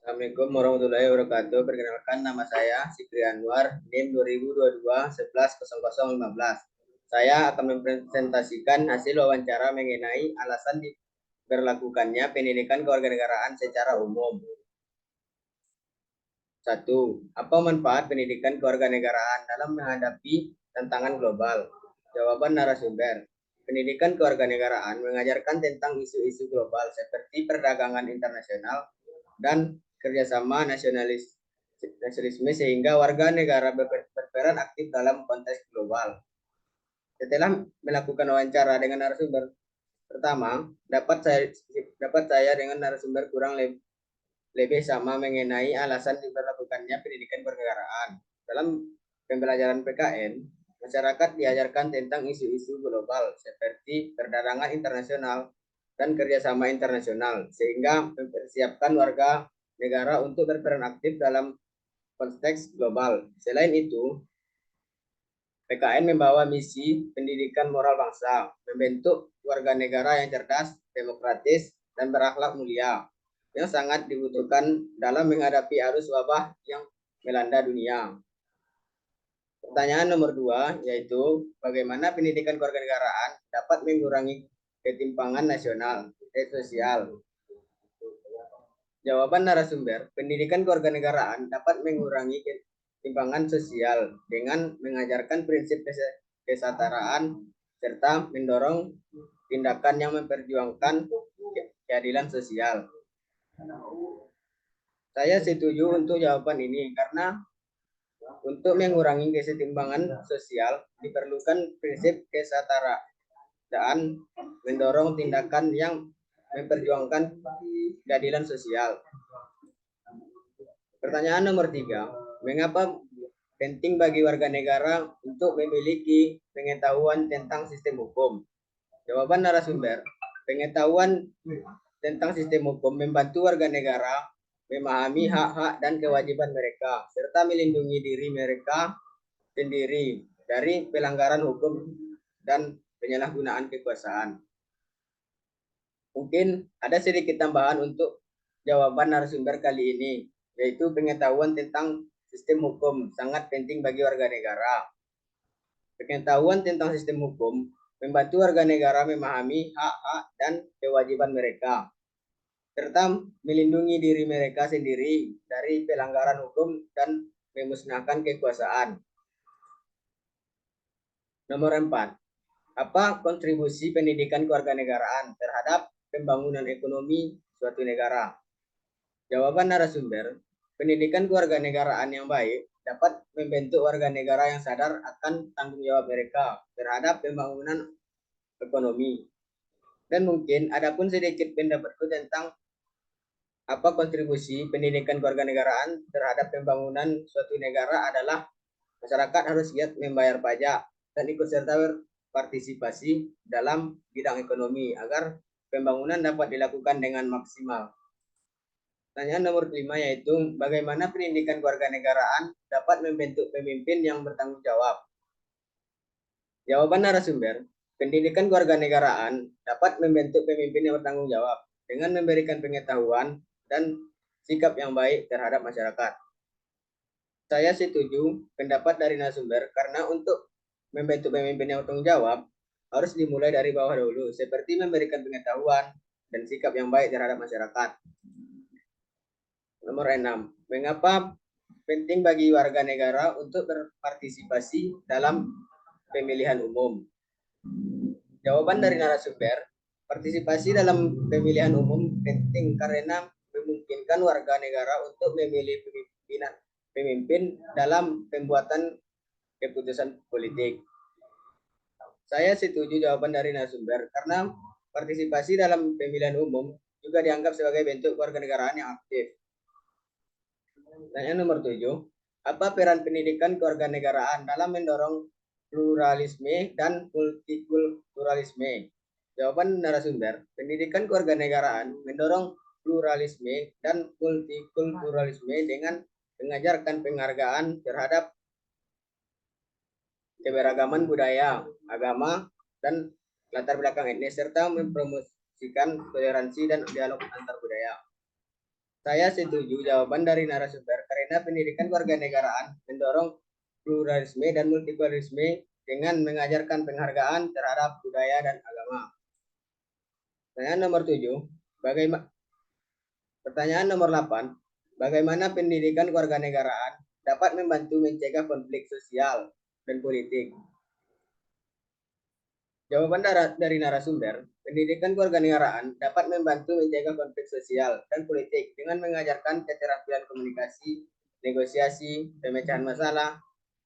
Assalamualaikum warahmatullahi wabarakatuh. Perkenalkan, nama saya Sikri Anwar, NIM 2022 110015. Saya akan mempresentasikan hasil wawancara mengenai alasan diberlakukannya pendidikan kewarganegaraan secara umum. 1. Apa manfaat pendidikan kewarganegaraan dalam menghadapi tantangan global? Jawaban narasumber. Pendidikan kewarganegaraan mengajarkan tentang isu-isu global seperti perdagangan internasional dan kerjasama nasionalisme sehingga warga negara berperan aktif dalam konteks global. Setelah melakukan wawancara dengan narasumber pertama, dapat saya dengan narasumber kurang lebih sama mengenai alasan diberlakukannya pendidikan kewarganegaraan. Dalam pembelajaran PKN, masyarakat diajarkan tentang isu-isu global seperti perdagangan internasional dan kerjasama internasional, sehingga mempersiapkan warga negara untuk berperan aktif dalam konteks global. Selain itu, PKN membawa misi pendidikan moral bangsa, membentuk warga negara yang cerdas, demokratis, dan berakhlak mulia, yang sangat dibutuhkan dalam menghadapi arus wabah yang melanda dunia. Pertanyaan nomor 2, yaitu bagaimana pendidikan kewarganegaraan dapat mengurangi ketimpangan nasional dan sosial. Jawaban narasumber, pendidikan kewarganegaraan dapat mengurangi ketimpangan sosial dengan mengajarkan prinsip kesetaraan serta mendorong tindakan yang memperjuangkan keadilan sosial. Saya setuju untuk jawaban ini karena untuk mengurangi kesetimpangan sosial diperlukan prinsip kesetaraan dan mendorong tindakan yang memperjuangkan keadilan sosial. Pertanyaan nomor 3, mengapa penting bagi warga negara untuk memiliki pengetahuan tentang sistem hukum? Jawaban narasumber, pengetahuan tentang sistem hukum membantu warga negara memahami hak-hak dan kewajiban mereka, serta melindungi diri mereka sendiri dari pelanggaran hukum dan penyalahgunaan kekuasaan. Mungkin ada sedikit tambahan untuk jawaban narasumber kali ini, yaitu pengetahuan tentang sistem hukum sangat penting bagi warga negara. Pengetahuan tentang sistem hukum membantu warga negara memahami hak-hak dan kewajiban mereka, serta melindungi diri mereka sendiri dari pelanggaran hukum dan memusnahkan kekuasaan. Nomor 4. Apa kontribusi pendidikan kewarganegaraan terhadap pembangunan ekonomi suatu negara? Jawaban narasumber, pendidikan kewarganegaraan yang baik dapat membentuk warga negara yang sadar akan tanggung jawab mereka terhadap pembangunan ekonomi. Dan mungkin ada pun sedikit pendapatku tentang apa kontribusi pendidikan kewarganegaraan terhadap pembangunan suatu negara adalah masyarakat harus giat membayar pajak dan ikut serta berpartisipasi dalam bidang ekonomi agar pembangunan dapat dilakukan dengan maksimal. Pertanyaan nomor 5, yaitu bagaimana pendidikan kewarganegaraan dapat membentuk pemimpin yang bertanggung jawab? Jawaban narasumber, pendidikan kewarganegaraan dapat membentuk pemimpin yang bertanggung jawab dengan memberikan pengetahuan dan sikap yang baik terhadap masyarakat. Saya setuju pendapat dari narasumber karena untuk membentuk pemimpin yang bertanggung jawab harus dimulai dari bawah dulu, seperti memberikan pengetahuan dan sikap yang baik terhadap masyarakat. Nomor 6, mengapa penting bagi warga negara untuk berpartisipasi dalam pemilihan umum? Jawaban dari narasumber, partisipasi dalam pemilihan umum penting karena memungkinkan warga negara untuk memilih pemimpin dalam pembuatan keputusan politik. Saya setuju jawaban dari narasumber karena partisipasi dalam pemilihan umum juga dianggap sebagai bentuk kewarganegaraan yang aktif. Pertanyaan nomor 7, apa peran pendidikan kewarganegaraan dalam mendorong pluralisme dan multikulturalisme? Jawaban narasumber, pendidikan kewarganegaraan mendorong pluralisme dan multikulturalisme dengan mengajarkan penghargaan terhadap keberagaman budaya, agama, dan latar belakang etnis serta mempromosikan toleransi dan dialog antar budaya. Saya setuju jawaban dari narasumber karena pendidikan kewarganegaraan mendorong pluralisme dan multikulturalisme dengan mengajarkan penghargaan terhadap budaya dan agama. Pertanyaan nomor 7, bagaimana pertanyaan nomor 8, bagaimana pendidikan kewarganegaraan dapat membantu mencegah konflik sosial dan politik? Jawaban dari narasumber, pendidikan kewarganegaraan dapat membantu mencegah konflik sosial dan politik dengan mengajarkan keterampilan komunikasi, negosiasi, pemecahan masalah,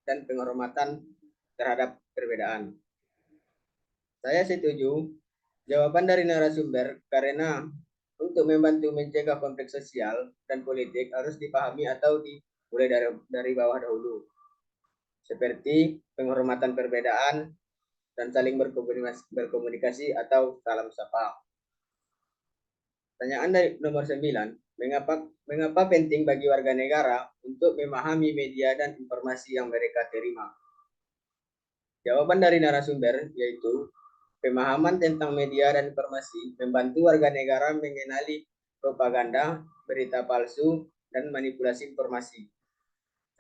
dan penghormatan terhadap perbedaan. Saya setuju jawaban dari narasumber karena untuk membantu mencegah konflik sosial dan politik harus dipahami atau dimulai dari bawah dahulu, seperti penghormatan perbedaan dan saling berkomunikasi atau salam sapa. Pertanyaan dari nomor 9, mengapa penting bagi warga negara untuk memahami media dan informasi yang mereka terima? Jawaban dari narasumber yaitu pemahaman tentang media dan informasi membantu warga negara mengenali propaganda, berita palsu, dan manipulasi informasi.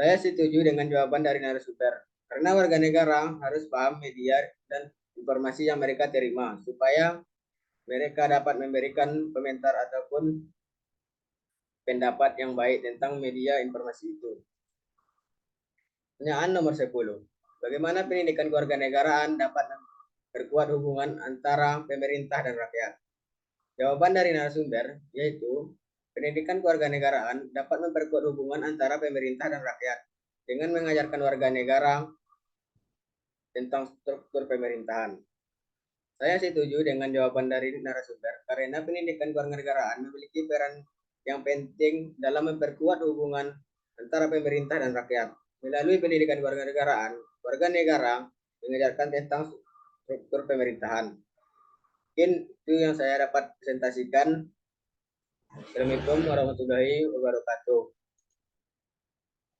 Saya setuju dengan jawaban dari narasumber, karena warga negara harus paham media dan informasi yang mereka terima, supaya mereka dapat memberikan komentar ataupun pendapat yang baik tentang media informasi itu. Pertanyaan nomor 10. Bagaimana pendidikan kewarganegaraan dapat memperkuat hubungan antara pemerintah dan rakyat? Jawaban dari narasumber yaitu pendidikan kewarganegaraan dapat memperkuat hubungan antara pemerintah dan rakyat dengan mengajarkan warga negara tentang struktur pemerintahan. Saya setuju dengan jawaban dari narasumber karena pendidikan kewarganegaraan memiliki peran yang penting dalam memperkuat hubungan antara pemerintah dan rakyat. Melalui pendidikan kewarganegaraan, warga negara mengajarkan tentang struktur pemerintahan. Mungkin itu yang saya dapat presentasikan. Assalamualaikum warahmatullahi wabarakatuh.